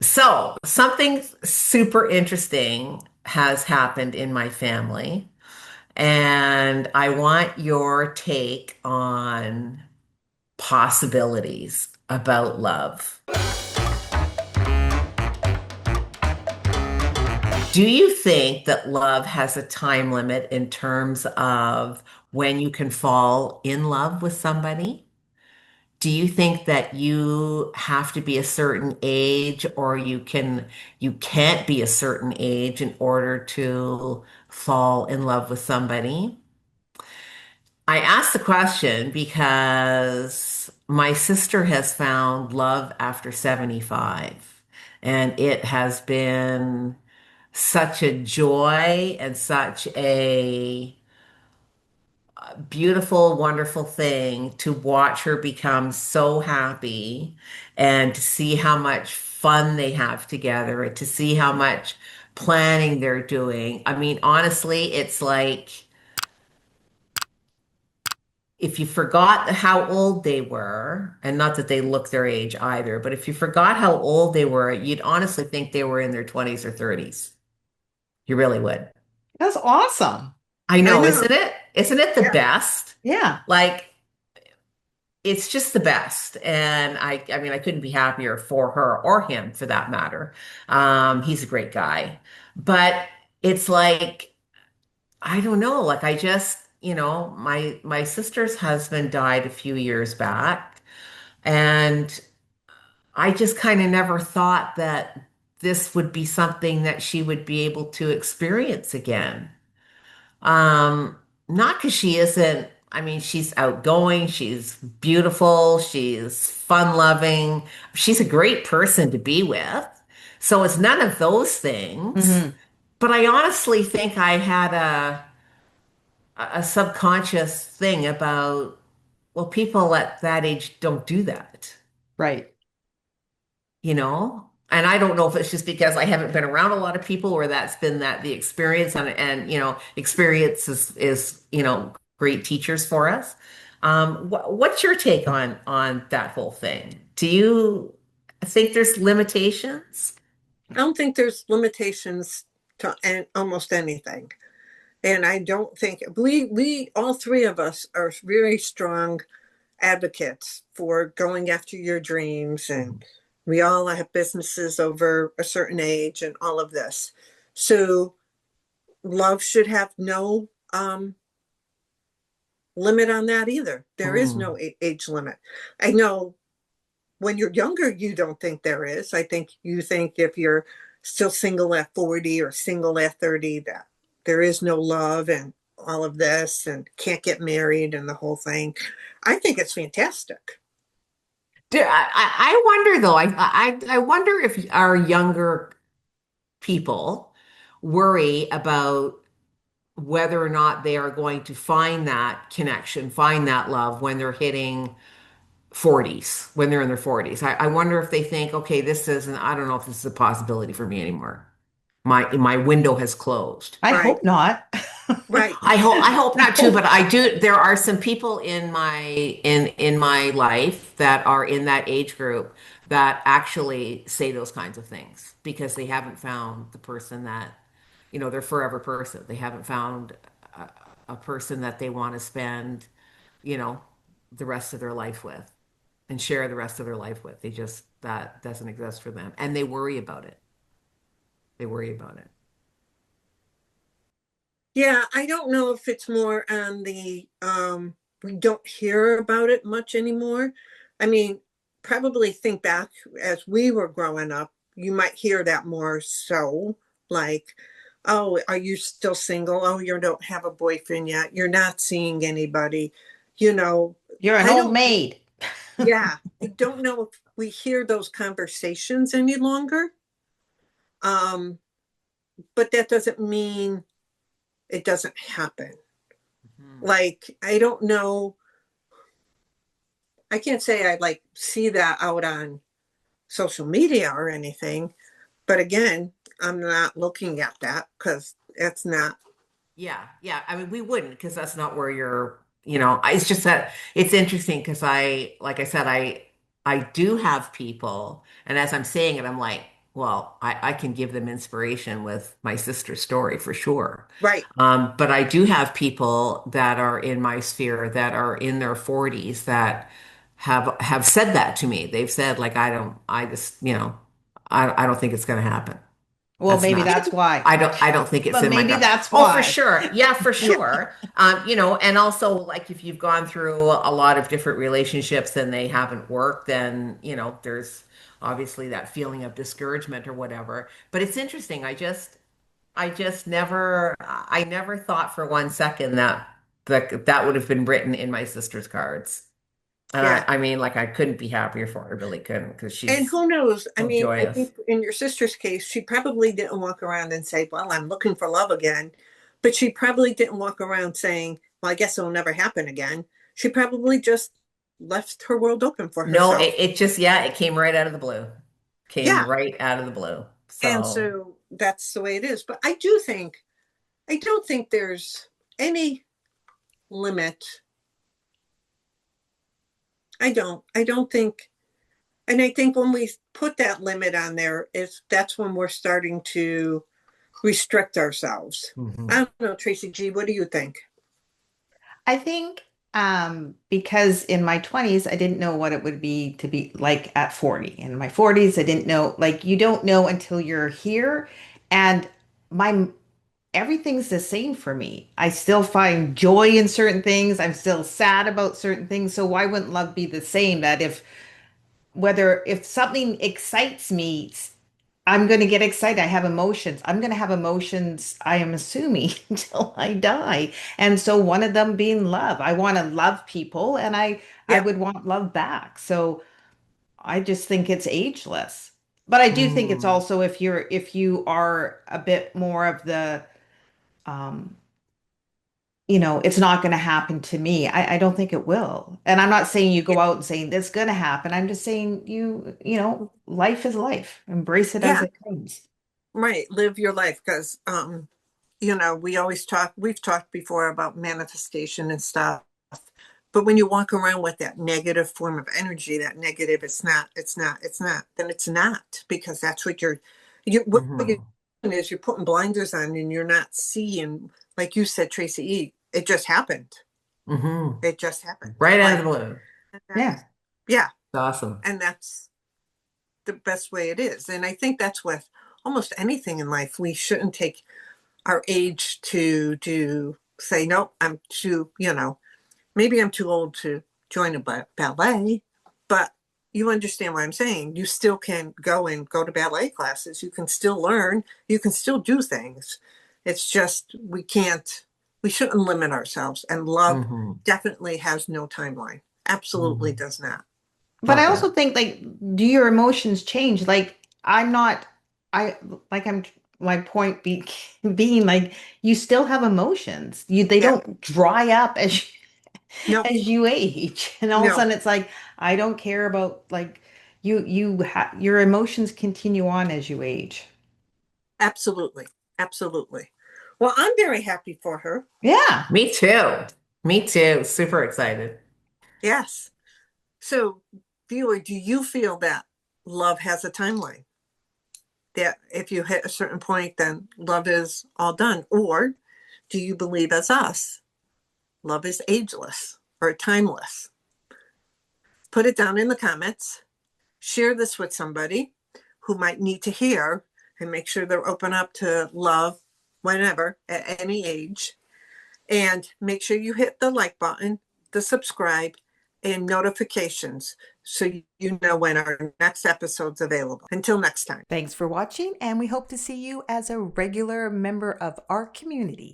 So, something super interesting has happened in my family, and I want your take on possibilities about love. Do you think that love has a time limit in terms of when you can fall in love with somebody? Do you think that you have to be a certain age or you can't be a certain age in order to fall in love with somebody? I asked the question because my sister has found love after 75, and it has been such a joy and such a beautiful, wonderful thing to watch her become so happy and to see how much fun they have together and to see how much planning they're doing. I mean, honestly, it's like if you forgot how old they were, and not that they look their age either, but if you forgot how old they were, you'd honestly think they were in their 20s or 30s. You really would. That's awesome. I I know, know. isn't it? Isn't it the Yeah. best? Yeah. Like, it's just the best. And I mean, I couldn't be happier for her or him for that matter. He's a great guy. But it's like, I don't know, like I just, my sister's husband died a few years back, and I just kind of never thought that this would be something that she would be able to experience again. Um, Not because she isn't, I mean, she's outgoing, she's beautiful, she's fun-loving, she's a great person to be with. So it's none of those things. Hmm. But I honestly think I had a subconscious thing about, well, people at that age don't do that, Right. you know? And I don't know if it's just because I haven't been around a lot of people or that's been that the experience and experience is great teachers for us. What's your take on that whole thing? Do you think there's limitations? I don't think there's limitations to almost anything. And I don't think we all three of us are very strong advocates for going after your dreams, and we all have businesses over a certain age and all of this. So love should have no limit on that either. There is Mm, no age limit. I know when you're younger, you don't think there is. I think you think if you're still single at 40 or single at 30, that there is no love and all of this and can't get married and the whole thing. I think it's fantastic. I wonder though. I wonder if our younger people worry about whether or not they are going to find that connection, find that love when they're hitting 40s, when they're in their 40s. I wonder if they think, okay, this isn't, I don't know if this is a possibility for me anymore. My window has closed. I Right, hope not. right. I hope not too, but I do there are some people in my life that are in that age group that actually say those kinds of things because they haven't found the person that, their forever person. They haven't found a person that they want to spend, you know, the rest of their life with and share the rest of their life with. They just, that doesn't exist for them. And they worry about it. They worry about it. Yeah, I don't know if it's more on the we don't hear about it much anymore. I mean, probably think back as we were growing up, you might hear that more so, like, oh, are you still single? Oh, you don't have a boyfriend yet. You're not seeing anybody. You know, You're an I old don't, maid. yeah, I don't know if we hear those conversations any longer. Um, but that doesn't mean it doesn't happen. Mhm. Like, I don't know. I can't say I like see that out on social media or anything, but again, I'm not looking at that because it's not. Yeah, yeah. I mean, we wouldn't because that's not where it's just that it's interesting because like I said, I do have people, and as I'm saying it, I'm like, well, I can give them inspiration with my sister's story for sure. Right. But I do have people that are in my sphere that are in their 40s that have said that to me. They've said like I just, I don't think it's going to happen. Well, That's maybe not. that's why. I don't think it's But in my maybe gut. that's Oh, for why. sure. Yeah, for Yeah. sure. And also like if you've gone through a lot of different relationships and they haven't worked, then, there's obviously that feeling of discouragement or whatever. But it's interesting. I never thought for 1 second that would have been written in my sister's cards. And Yeah. I mean, like I couldn't be happier for her. I really couldn't because And she's who knows? I so mean, I joyous. think in your sister's case, she probably didn't walk around and say, well, I'm looking for love again. But she probably didn't walk around saying, well, I guess it'll never happen again. She probably just left her world open for No, herself. it just, yeah, it came right out of the blue. Came Yeah. right out of the blue. And So, so that's the way it is. But I don't think there's any limit. I don't think, and I think when we put that limit on there, that's when we're starting to restrict ourselves. I mhm. don't know, Tracy G, what do you think? I think because in my 20s, I didn't know what it would be to be like at 40. In my 40s, I didn't know, like, you don't know until you're here. And my everything's the same for me. I still find joy in certain things. I'm still sad about certain things. So why wouldn't love be the same? That if something excites me, I'm going to get excited. I have emotions. I'm going to have emotions, I am assuming, until I die. And so one of them being love. I want to love people and I Yeah. would want love back. So I just think it's ageless. But I do think it's Mm, also if you are a bit more of the um it's not going to happen to me. I don't think it will. And I'm not saying you Yeah. go out and saying that's going to happen. I'm just saying life is life. Embrace it as Yeah. it comes. Right. Live your life. Because, we've talked before about manifestation and stuff. But when you walk around with that negative form of energy, that negative, then it's not, because that's what you're mhm, doing is you're putting blinders on and you're not seeing, like you said, Tracy E, it just happened. mhm. It just happened. Right out of the Like, blue. and Yeah. yeah. It's awesome. And that's the best way it is. And I think that's with almost anything in life. We shouldn't take our age to say, no, maybe I'm too old to join a ballet, but you understand what I'm saying. You still can go to ballet classes. You can still learn. You can still do things. It's just we shouldn't limit ourselves. And love Hmm. definitely has no timeline. Absolutely Hmm. does not. But I Love also that. think, like, do your emotions change? Like, I'm not, I like I'm my point being like you still have emotions. They Yeah. don't dry up No, as you age. And all of a no, sudden it's like I don't care about like your emotions continue on as you age. absolutely. Absolutely. Well, I'm very happy for her. Yeah. Me too. Me too. Super excited. Yes. So, viewer, do you feel that love has a timeline? That if you hit a certain point, then love is all done? Or do you believe, as us, love is ageless or timeless? Put it down in the comments. Share this with somebody who might need to hear, and make sure they're open up to love whenever, at any age. And make sure you hit the like button, the subscribe, and notifications so you know when our next episode's available. Until next time. Thanks for watching, and we hope to see you as a regular member of our community.